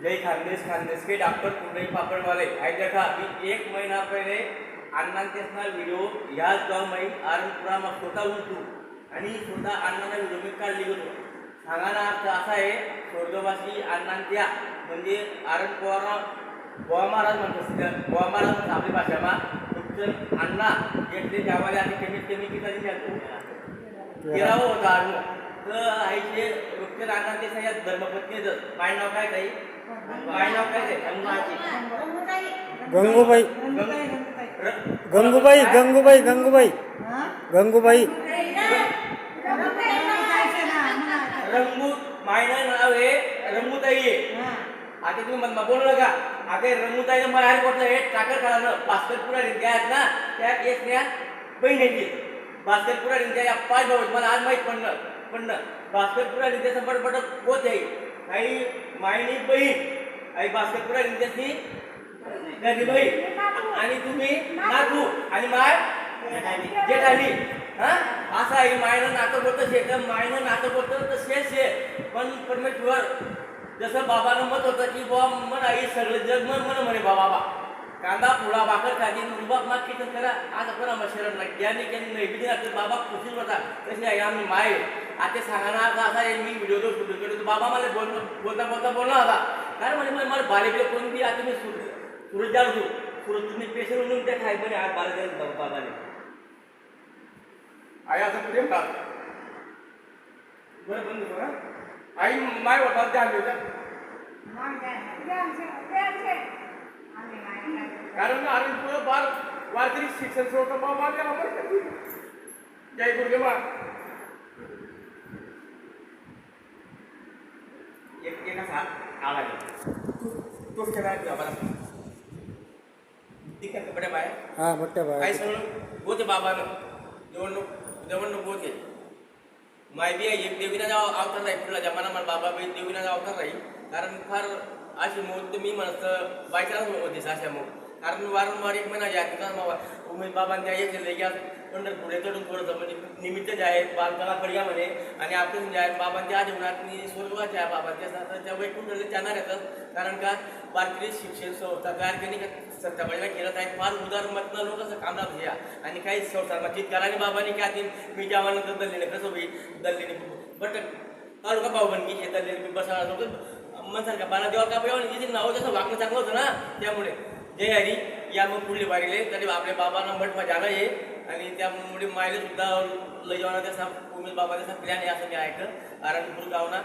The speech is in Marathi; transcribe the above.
जय खानदेश के डॉक्टर कुंडई पापड़वाले आई देखा मी 1 महीना पहिले अण्णांचा व्हिडिओ ह्याच गावमध्ये आरणपुरा मग स्वतः उलटू आणि स्वतः अण्णांना व्हिडिओ मी काढली होतो. सांगायला अर्थ असा आहे स्वर्गवासी अण्णांच्या म्हणजे आरणपुरा गोवा महाराज म्हणतात गोवा महाराज म्हणतात आपली भाषामा फक्त अण्णा येथले गावाला आणि कमीत कमी किती जातो 13 होता अण्णा तर आईचे वृक्ष अण्णांचे सह्या धर्मपत्नीचं माझं नाव काय ताई माझं नाव काय आहे गंगूबाई गंगूबाई गंगूबाई गंगूबाई गंगूबाई रंगू माझं नाव आहे रंगूताई आहे. आता तुम्ही मग बोलू नका आता रंगूताईनं मला आहे म्हटलं हे टाकर काढानं भास्करपुरा रिंग्या आहेत ना त्या एकण्या बहिणीची भास्करपुरा रिंग्या या 5 भाऊ मला आज माहीत पडणं भास्करपुरा रिंग्याचं पटपट होत आहे काही मायनी बहीण आई भास्करपुरा रिंग्याची गदी बहीण आणि तुम्ही नातू आणि माय जेठानी हा असं आहे मायनं नातं बोलतं शेत मायनं नातं बोलतं तर शेष पण परमेश्वर जसं बाबानं मत होतं की बाबा मन आई सगळं जग मन मन म्हणे बाबा कांदा पोळा भाकर खाली रुबाब माग कीर्तन करा आज आपण मशरण नाही ज्याने त्यांनी नैवेद्य घातलं बाबा खुशीच होता तशी आहे आम्ही माय आता सांगणार असा मी व्हिडिओ जो शूटिंग करतो बाबा मला बोलता बोलला होता कारण म्हणजे मला बालेकडे कोण बी आता मी सूरज जाणतो सूरज तुम्ही पेशंट म्हणून त्या खाय पण आज बाले बाबाने आई असं प्रेम का बरं बंद करा आई माय बाबा ध्यान देऊ कारण आम्ही पुढं बार वारकरी शिक्षण सोडतो बाबा जय गुरुदेवा एक असा आला तोच केला बाबा ठीक आहे बड्या बाय हा मोठ्या बाय काय सगळं होते बाबानं निवडणूक होते माहिती आहे एक देवीना जाव अवतार राहील पुढला जमाना मला बाबा बाई देवीना जाव अवतार राहील कारण फार अशी मोठ मी म्हणत बायचाच होते अशा मग कारण वारंवार 1 महिना जास्त बाबा उमेश बाबांच्या एक लेग्या पंढरपुढे चढून थोडंसं म्हणजे निमित्त जे आहे बालकाला पडल्या म्हणे आणि आपण जे आहे बाबांच्या जीवनात स्वर्गवाचे आहे बाबांच्या त्या वैकुंठले जाणार येतात कारण का वारकरी शिक्षण संस्था गारगणी सत्ताबाईला केलं आहे फार उदारमतनं लोक असं कामरात घ्या आणि काही संस्था चितकाराने बाबांनी क्या ती मी जेव्हानंतर दल्लीने कसं होईल दल्लीने बट तालुका पावबनगी हे दल्लीने मी बसायला होतं म्हणसारखा बाला देवा का पाहिजे नाव जसं वागणं चांगलं होतं ना त्यामुळे जय हरी या मग पुढले वारीले तरी आपल्या बाबांना मठ जाणं आहे आणि त्यामुळे मायले सुद्धा लय जेवणा त्याचा उमेश बाबा त्याचा प्लॅन आहे असं मी ऐकलं आरणपूर गावना